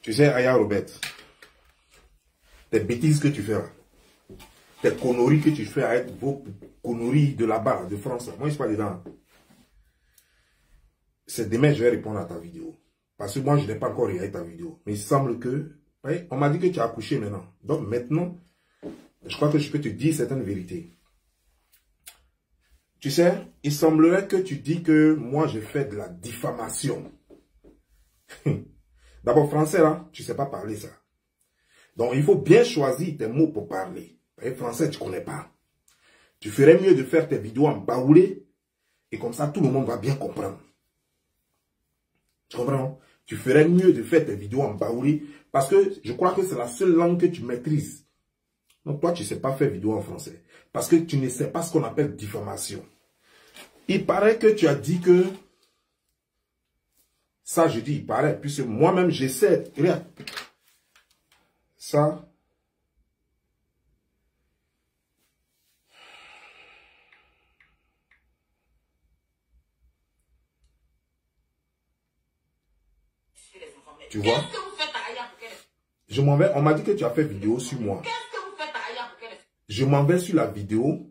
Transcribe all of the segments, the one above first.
Tu sais, Aya Robert, tes bêtises que tu fais là, tes conneries que tu fais avec vos conneries de là-bas, de France, moi je suis pas dedans. C'est demain je vais répondre à ta vidéo. Parce que moi je n'ai pas encore regardé ta vidéo. Mais il semble que, oui, on m'a dit que tu as accouché maintenant. Donc maintenant, je crois que je peux te dire certaines vérités. Tu sais, il semblerait que tu dis que moi je fais de la diffamation. D'abord français là, tu ne sais pas parler ça. Donc il faut bien choisir tes mots pour parler. Et français tu ne connais pas. Tu ferais mieux de faire tes vidéos en baoulé et comme ça tout le monde va bien comprendre. Tu comprends? Tu ferais mieux de faire tes vidéos en baoulé parce que je crois que c'est la seule langue que tu maîtrises. Donc toi tu ne sais pas faire vidéo en français parce que tu ne sais pas ce qu'on appelle diffamation. Il paraît que tu as dit que ça je dis il paraît puisque moi-même j'essaie. Regarde. Ça. Tu vois? Je m'en vais. On m'a dit que tu as fait vidéo sur moi. Je m'en vais sur la vidéo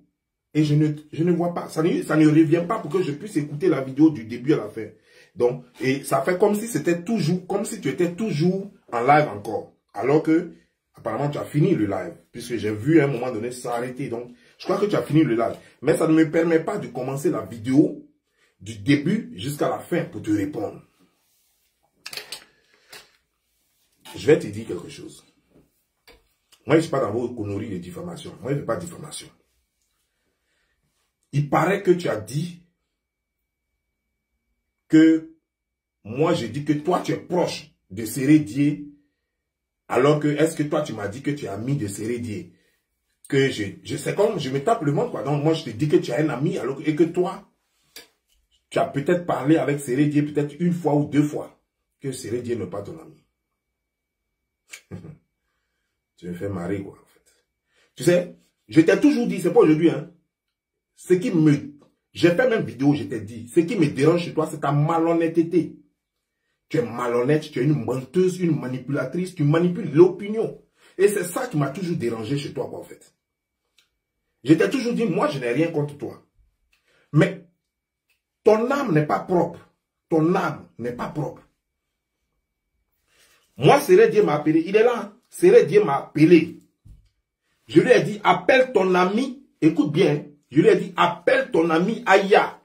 et je ne vois pas. Ça ne revient pas pour que je puisse écouter la vidéo du début à la fin. Donc, et ça fait comme si c'était toujours, comme si tu étais toujours en live encore. Alors que, apparemment, tu as fini le live. Puisque j'ai vu à un moment donné s'arrêter. Donc, je crois que tu as fini le live. Mais ça ne me permet pas de commencer la vidéo du début jusqu'à la fin pour te répondre. Je vais te dire quelque chose. Moi, je ne suis pas dans vos conneries de diffamation. Moi, je ne fais pas de diffamation. Il paraît que tu as dit que moi, je dis que toi, tu es proche de Sérédié. Alors que, est-ce que toi, tu m'as dit que tu es ami de Sérédié? Que je sais comme, je me tape le monde, quoi. Donc, moi, je te dis que tu as un ami, alors et que toi, tu as peut-être parlé avec Sérédié, peut-être une fois ou deux fois, que Sérédié n'est pas ton ami. Tu me fais marrer, quoi, en fait. Tu sais, je t'ai toujours dit, c'est pas aujourd'hui, hein. Ce qui me... J'ai fait même vidéo, je t'ai dit, ce qui me dérange chez toi, c'est ta malhonnêteté. Tu es malhonnête, tu es une menteuse, une manipulatrice, tu manipules l'opinion. Et c'est ça qui m'a toujours dérangé chez toi, quoi, en fait. Je t'ai toujours dit, moi, je n'ai rien contre toi. Mais ton âme n'est pas propre. Ton âme n'est pas propre. Moi, Sérédié m'a appelé. Il est là. Sérédié m'a appelé. Je lui ai dit, appelle ton ami. Écoute bien. Je lui ai dit, appelle ton ami Aya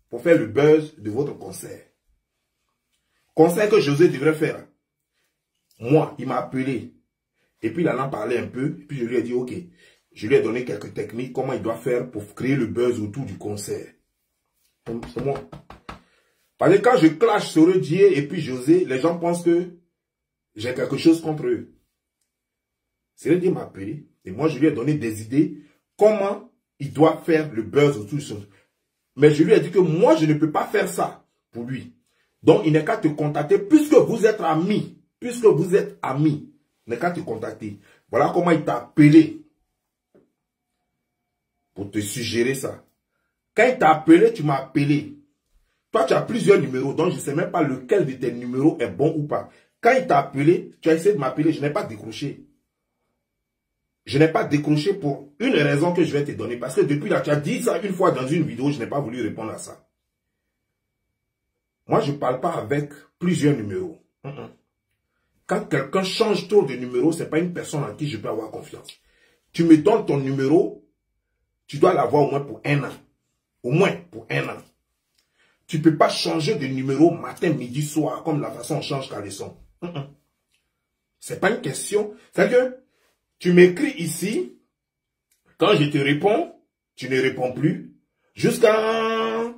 pour faire le buzz de votre concert. Concert que José devrait faire. Moi, il m'a appelé. Et puis, il en a parlé un peu. Et puis, je lui ai dit, ok. Je lui ai donné quelques techniques, comment il doit faire pour créer le buzz autour du concert. C'est moi. Parce que quand je clash Sérédié et puis José, les gens pensent que j'ai quelque chose contre eux. Sérédié m'a appelé. Et moi, je lui ai donné des idées. Comment il doit faire le buzz autour de son... Mais je lui ai dit que moi, je ne peux pas faire ça pour lui. Donc, il n'est qu'à te contacter puisque vous êtes amis. Puisque vous êtes amis, il n'est qu'à te contacter. Voilà comment il t'a appelé pour te suggérer ça. Quand il t'a appelé, tu m'as appelé. Toi, tu as plusieurs numéros, donc je ne sais même pas lequel de tes numéros est bon ou pas. Quand il t'a appelé, tu as essayé de m'appeler, je n'ai pas décroché. Je n'ai pas décroché pour une raison que je vais te donner. Parce que depuis là, tu as dit ça une fois dans une vidéo, je n'ai pas voulu répondre à ça. Moi, je ne parle pas avec plusieurs numéros. Quand quelqu'un change trop de numéro, ce n'est pas une personne en qui je peux avoir confiance. Tu me donnes ton numéro, tu dois l'avoir au moins pour un an. Au moins pour un an. Tu ne peux pas changer de numéro matin, midi, soir, comme la façon on change ta leçon. Ce n'est pas une question. C'est-à-dire que tu m'écris ici, quand je te réponds, tu ne réponds plus. Jusqu'à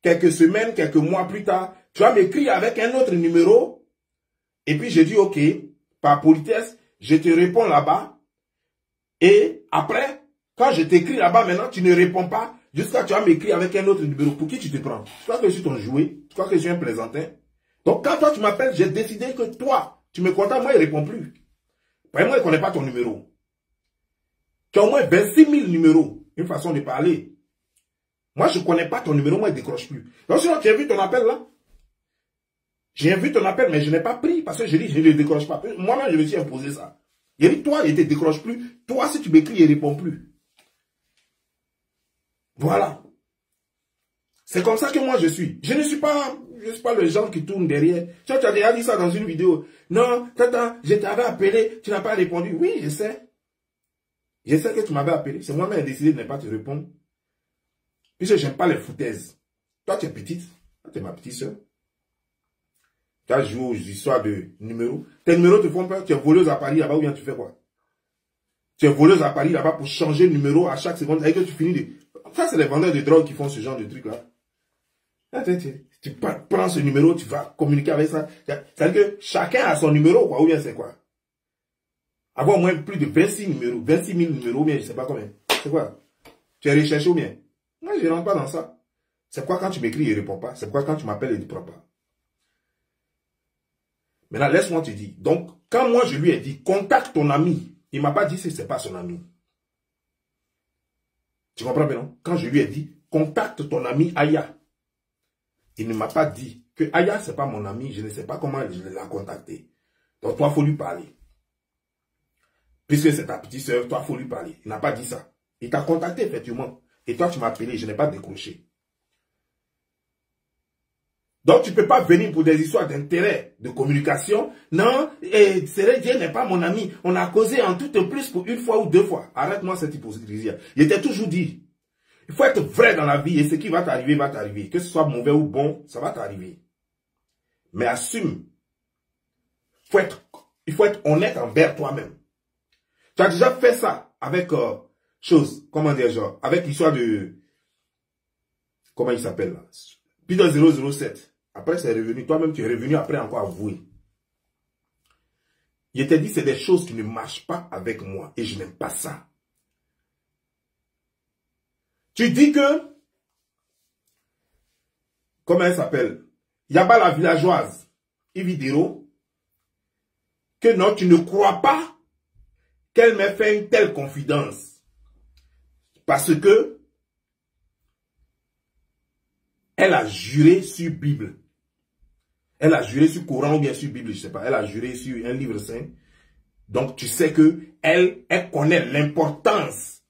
quelques semaines, quelques mois plus tard, tu vas m'écrire avec un autre numéro. Et puis je dis ok, par politesse, je te réponds là-bas. Et après, quand je t'écris là-bas maintenant, tu ne réponds pas. Jusqu'à tu vas m'écrire avec un autre numéro. Pour qui tu te prends? Tu crois que je suis ton jouet? Tu crois que je suis un plaisantin? Donc quand toi tu m'appelles, j'ai décidé que toi, tu me contactes, moi il ne répond plus. Moi, il ne connaît pas ton numéro. Tu as au moins 26 000 numéros. Une façon de parler. Moi, je ne connais pas ton numéro, moi, il ne décroche plus. Donc, sinon, tu as vu ton appel là? J'ai vu ton appel, mais je n'ai pas pris parce que je dis, je ne le décroche pas. Moi-même, je me suis imposé ça. Il dit, toi, il ne te décroche plus. Toi, si tu m'écris, il ne répond plus. Voilà. C'est comme ça que moi, je suis. Je ne suis pas le genre qui tourne derrière. Tu as déjà dit ça dans une vidéo. Non, tata, je t'avais appelé, tu n'as pas répondu. Oui, je sais. Je sais que tu m'avais appelé. C'est moi-même qui ai décidé de ne pas te répondre. Puisque je n'aime pas les foutaises. Toi, tu es petite. Toi, tu es ma petite soeur. Tu as joué aux histoires de numéros. Tes numéros te font peur. Tu es voleuse à Paris là-bas ou bien tu fais quoi? Tu es voleuse à Paris là-bas pour changer de numéro à chaque seconde. Et que tu finis de... Ça, c'est les vendeurs de drogue qui font ce genre de truc-là. Tu prends ce numéro, tu vas communiquer avec ça. C'est-à-dire que chacun a son numéro, quoi. Ou bien c'est quoi? Avoir au moins plus de 26 numéros, 26 000 numéros, ou bien je ne sais pas combien. C'est quoi? Tu es recherché ou bien? Moi, je ne rentre pas dans ça. C'est quoi quand tu m'écris, il ne répond pas? C'est quoi quand tu m'appelles, il ne prend pas? Maintenant, laisse-moi te dire. Donc, quand moi je lui ai dit, contacte ton ami, il ne m'a pas dit si ce n'est pas son ami. Tu comprends bien, non? Quand je lui ai dit, contacte ton ami Aya, il ne m'a pas dit que Aya, ce n'est pas mon ami, je ne sais pas comment je l'ai contacté. Donc, toi, il faut lui parler. Puisque c'est ta petite soeur, toi, il faut lui parler. Il n'a pas dit ça. Il t'a contacté, effectivement. Et toi, tu m'as appelé, je n'ai pas décroché. Donc, tu ne peux pas venir pour des histoires d'intérêt, de communication. Non, Dieu n'est pas mon ami. On a causé en tout et plus pour une fois ou deux fois. Arrête-moi cette hypocrisie. Il était toujours dit, il faut être vrai dans la vie et ce qui va t'arriver, va t'arriver. Que ce soit mauvais ou bon, ça va t'arriver. Mais assume. Il faut être honnête envers toi-même. Tu as déjà fait ça avec comment dire, genre, avec l'histoire de, comment il s'appelle là, Peter 007. Après, c'est revenu. Toi-même, tu es revenu après encore avouer. Il t'a dit, c'est des choses qui ne marchent pas avec moi. Et je n'aime pas ça. Tu dis que, comment elle s'appelle? Yaba la villageoise, Ividero, que non, tu ne crois pas qu'elle m'ait fait une telle confidence. Parce que, elle a juré sur Bible. Elle a juré sur Coran ou bien sur Bible, je ne sais pas. Elle a juré sur un livre saint. Donc, tu sais que elle connaît l'importance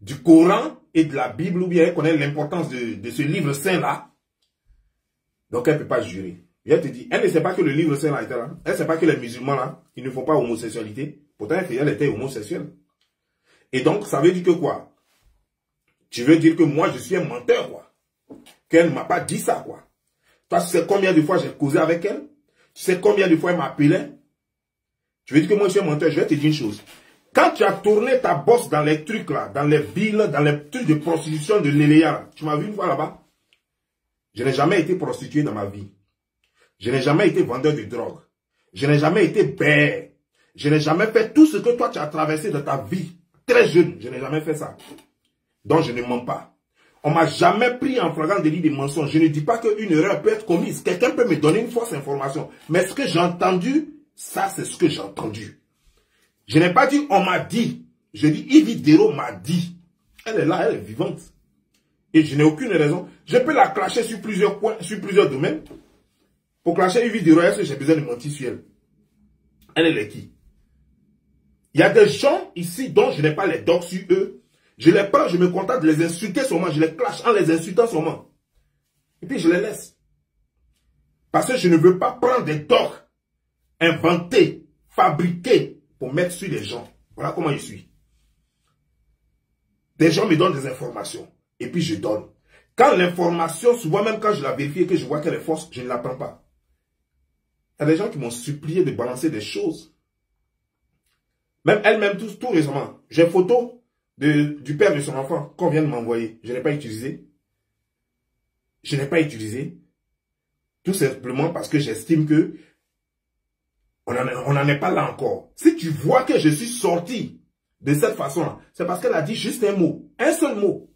du Coran et de la Bible, ou bien elle connaît l'importance de ce livre saint-là. Donc, elle ne peut pas jurer. Et elle te dit, elle ne sait pas que le livre saint-là était là. Elle ne sait pas que les musulmans, là, ils ne font pas homosexualité. Pourtant, elle était homosexuelle. Et donc, ça veut dire que quoi? Tu veux dire que moi, je suis un menteur, quoi. Qu'elle ne m'a pas dit ça, quoi. Toi, tu sais combien de fois j'ai causé avec elle? Tu sais combien de fois elle m'appelait? Tu veux dire que moi, je suis un menteur? Je vais te dire une chose. Quand tu as tourné ta bosse dans les trucs là, dans les villes, dans les trucs de prostitution de l'Eléa, tu m'as vu une fois là-bas? Je n'ai jamais été prostitué dans ma vie. Je n'ai jamais été vendeur de drogue. Je n'ai jamais été père. Je n'ai jamais fait tout ce que toi, tu as traversé dans ta vie. Très jeune, je n'ai jamais fait ça. Donc, je ne mens pas. On ne m'a jamais pris en flagrant délit de mensonge. Je ne dis pas qu'une erreur peut être commise. Quelqu'un peut me donner une fausse information. Mais ce que j'ai entendu, ça, c'est ce que j'ai entendu. Je n'ai pas dit, on m'a dit. Je dis, Ividero m'a dit. Elle est là, elle est vivante. Et je n'ai aucune raison. Je peux la clasher sur plusieurs points, sur plusieurs domaines. Pour clasher Ividero, est-ce que j'ai besoin de mentir sur elle? Elle est qui? Il y a des gens ici dont je n'ai pas les docs sur eux. Je les prends, je me contente de les insulter seulement. Je les clash en les insultant seulement. Et puis je les laisse. Parce que je ne veux pas prendre des docs inventés, fabriqués pour mettre sur les gens. Voilà comment je suis. Des gens me donnent des informations. Et puis je donne. Quand l'information, souvent même quand je la vérifie et que je vois qu'elle est fausse, je ne la prends pas. Il y a des gens qui m'ont supplié de balancer des choses. Même elle-même, tout récemment, j'ai photo du père de son enfant qu'on vient de m'envoyer. Je n'ai pas utilisé. Je n'ai pas utilisé. Tout simplement parce que j'estime que on n'en est pas là encore. Si tu vois que je suis sorti de cette façon-là, c'est parce qu'elle a dit juste un mot. Un seul mot.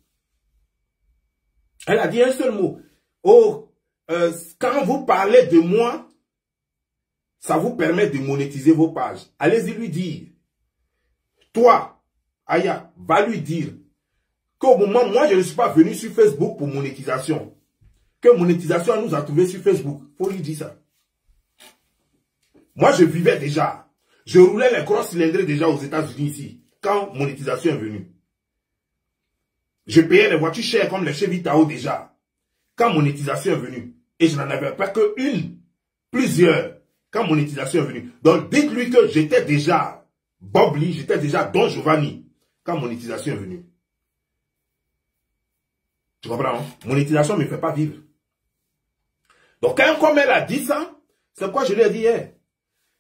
Elle a dit un seul mot. Oh, quand vous parlez de moi, ça vous permet de monétiser vos pages. Allez-y lui dire. Toi, Aya, va lui dire qu'au moment, moi, je ne suis pas venu sur Facebook pour monétisation. Que monétisation nous a trouvé sur Facebook. Il faut lui dire ça. Moi, je vivais déjà. Je roulais les gros cylindrés déjà aux États-Unis ici, quand monétisation est venue. Je payais les voitures chères comme les Chevy Tahoe déjà, quand monétisation est venue. Et je n'en avais pas que une, plusieurs, quand monétisation est venue. Donc, dites-lui que j'étais déjà Bob Lee, j'étais déjà Don Giovanni, quand monétisation est venue. Tu comprends, hein? Monétisation ne me fait pas vivre. Donc, quand comme elle a dit ça, c'est quoi je lui ai dit hier?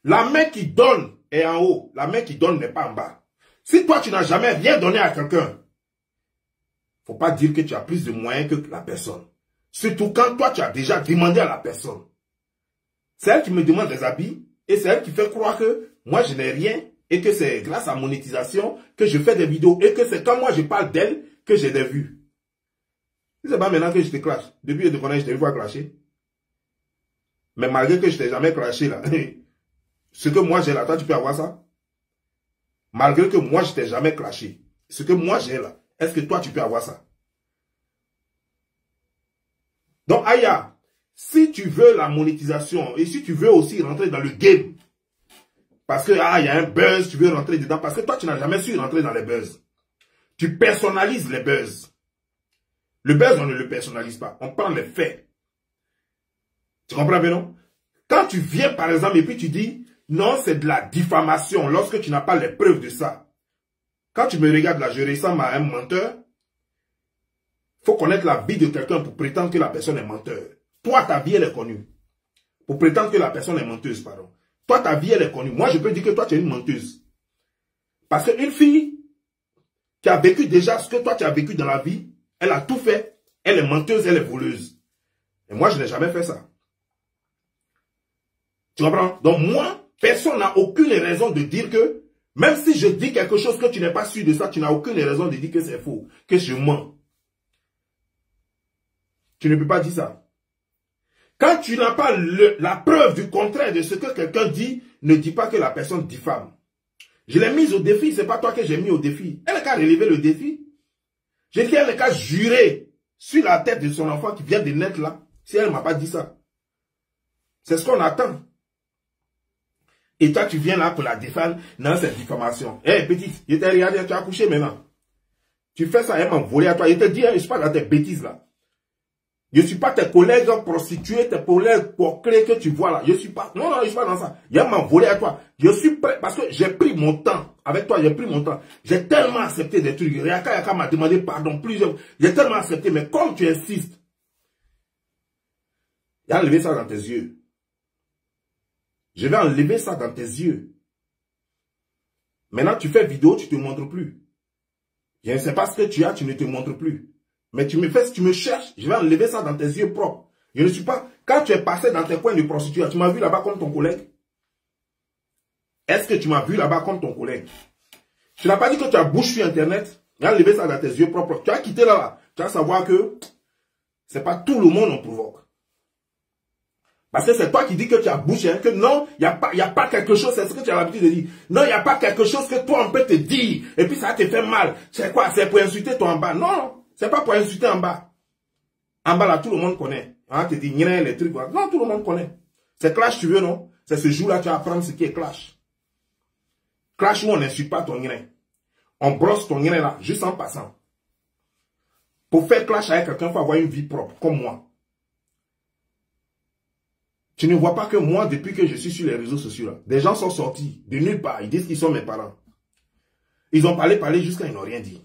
La main qui donne est en haut. La main qui donne n'est pas en bas. Si toi, tu n'as jamais rien donné à quelqu'un, faut pas dire que tu as plus de moyens que la personne. Surtout quand toi, tu as déjà demandé à la personne. C'est elle qui me demande des habits et c'est elle qui fait croire que moi, je n'ai rien et que c'est grâce à monétisation que je fais des vidéos et que c'est quand moi, je parle d'elle que j'ai des vues. C'est pas maintenant que je te clash. Depuis que je te connais, je t'ai vu voir clasher. Mais malgré que je t'ai jamais clashé là, ce que moi j'ai là, toi tu peux avoir ça? Malgré que moi je t'ai jamais clashé, ce que moi j'ai là, est-ce que toi tu peux avoir ça? Donc Aya, si tu veux la monétisation et si tu veux aussi rentrer dans le game, parce que il y a un buzz, tu veux rentrer dedans, parce que toi tu n'as jamais su rentrer dans les buzz. Tu personnalises les buzz. Le buzz, on ne le personnalise pas, on prend les faits. Tu comprends bien, non? Quand tu viens, par exemple, et puis tu dis, non, c'est de la diffamation, lorsque tu n'as pas les preuves de ça. Quand tu me regardes là, je ressemble à un menteur. Il faut connaître la vie de quelqu'un pour prétendre que la personne est menteur. Toi, ta vie, elle est connue. Pour prétendre que la personne est menteuse, pardon. Toi, ta vie, elle est connue. Moi, je peux dire que toi, tu es une menteuse. Parce qu'une fille qui a vécu déjà ce que toi, tu as vécu dans la vie, elle a tout fait. Elle est menteuse, elle est voleuse. Et moi, je n'ai jamais fait ça. Tu comprends? Donc moi, personne n'a aucune raison de dire que, même si je dis quelque chose que tu n'es pas sûr de ça, tu n'as aucune raison de dire que c'est faux, que je mens. Tu ne peux pas dire ça. Quand tu n'as pas la preuve du contraire de ce que quelqu'un dit, ne dis pas que la personne diffame. Je l'ai mise au défi, c'est pas toi que j'ai mis au défi. Elle n'a qu'à relever le défi. J'ai dit, elle n'a qu'à jurer sur la tête de son enfant qui vient de naître là, si elle ne m'a pas dit ça. C'est ce qu'on attend. Et toi, tu viens là pour la défendre. Non, c'est diffamation. Eh, petite, je t'ai regardé, tu as accouché maintenant. Tu fais ça, elle m'a volé à toi. Je te dis, je ne suis pas dans tes bêtises là. Je ne suis pas tes collègues prostituées, tes collègues pour clés que tu vois là. Je ne suis pas, non, je ne suis pas dans ça. Elle m'a volé à toi. Je suis prêt, parce que j'ai pris mon temps. Avec toi, j'ai pris mon temps. J'ai tellement accepté des trucs. Yaka m'a demandé pardon plusieurs. J'ai tellement accepté, mais comme tu insistes, il a enlevé ça dans tes yeux. Je vais enlever ça dans tes yeux. Maintenant, tu fais vidéo, tu ne te montres plus. Je ne sais pas ce que tu as, tu ne te montres plus. Mais tu me fais, si tu me cherches, je vais enlever ça dans tes yeux propres. Je ne suis pas... Quand tu es passé dans tes coins de prostitution, tu m'as vu là-bas comme ton collègue? Est-ce que tu m'as vu là-bas comme ton collègue? Tu n'as pas dit que tu as bouché sur Internet. J'ai enlevé ça dans tes yeux propres. Tu as quitté là. Tu vas savoir que c'est pas tout le monde on provoque. Parce que c'est toi qui dis que tu as bouché, hein, que non, il n'y a pas quelque chose, c'est ce que tu as l'habitude de dire. Non, il n'y a pas quelque chose que toi, on peut te dire, et puis ça te fait mal. C'est quoi? C'est pour insulter toi en bas. Non, c'est pas pour insulter en bas. En bas, là, tout le monde connaît. Hein, tu dis, les trucs, non, tout le monde connaît. C'est clash, tu veux, non? C'est ce jour-là, tu vas apprendre ce qui est clash. Clash où on n'insulte pas ton grain. On brosse ton grain là, juste en passant. Pour faire clash avec quelqu'un, il faut avoir une vie propre, comme moi. Tu ne vois pas que moi, depuis que je suis sur les réseaux sociaux, là, des gens sont sortis de nulle part. Ils disent qu'ils sont mes parents. Ils ont parlé jusqu'à ils n'ont rien dit.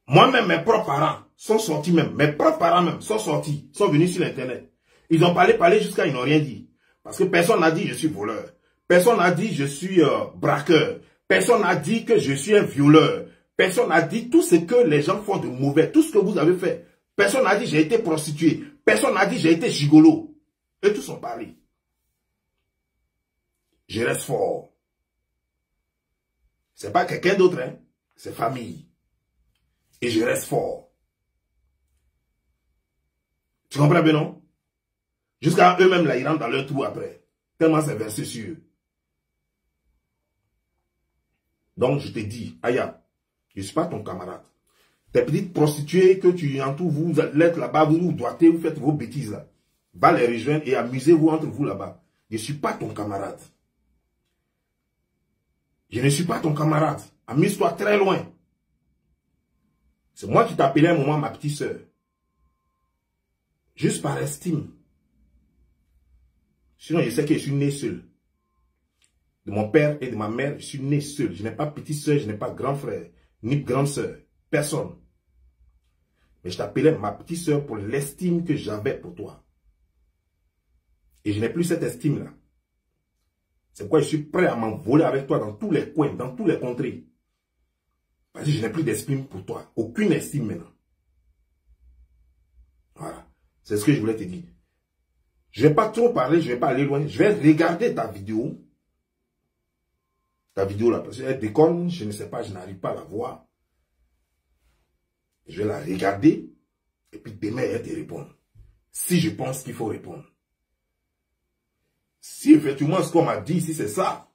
Moi-même, mes propres parents sont sortis même. Mes propres parents même sont sortis, sont venus sur l'internet. Ils ont parlé jusqu'à ils n'ont rien dit. Parce que personne n'a dit je suis voleur. Personne n'a dit je suis braqueur. Personne n'a dit que je suis un violeur. Personne n'a dit tout ce que les gens font de mauvais. Tout ce que vous avez fait. Personne n'a dit j'ai été prostituée. Personne n'a dit j'ai été gigolo. Et tous ont parlé. Je reste fort. C'est pas quelqu'un d'autre, hein. C'est famille. Et je reste fort. Tu comprends bien, non? Jusqu'à eux-mêmes, là, ils rentrent dans leur trou après. Tellement c'est versé sur eux. Donc, je te dis, Aya, je ne suis pas ton camarade. Tes petites prostituées que tu entoures, vous êtes là-bas, vous doigtez, vous faites vos bêtises là. Va les rejoindre et amusez-vous entre vous là-bas. Je ne suis pas ton camarade. Je ne suis pas ton camarade. Amuse-toi très loin. C'est moi qui t'appelais un moment ma petite sœur. Juste par estime. Sinon, je sais que je suis né seul. De mon père et de ma mère, je suis né seul. Je n'ai pas petite sœur, je n'ai pas grand frère, ni grande sœur. Personne. Mais je t'appelais ma petite sœur pour l'estime que j'avais pour toi. Et je n'ai plus cette estime-là. C'est pourquoi je suis prêt à m'envoler avec toi dans tous les coins, dans tous les contrées. Parce que je n'ai plus d'estime pour toi. Aucune estime maintenant. Voilà. C'est ce que je voulais te dire. Je ne vais pas trop parler, je ne vais pas aller loin. Je vais regarder ta vidéo. Ta vidéo là, parce qu'elle déconne, je ne sais pas, je n'arrive pas à la voir. Je vais la regarder. Et puis demain, elle te répond. Si je pense qu'il faut répondre. Si effectivement ce qu'on m'a dit ici, c'est ça.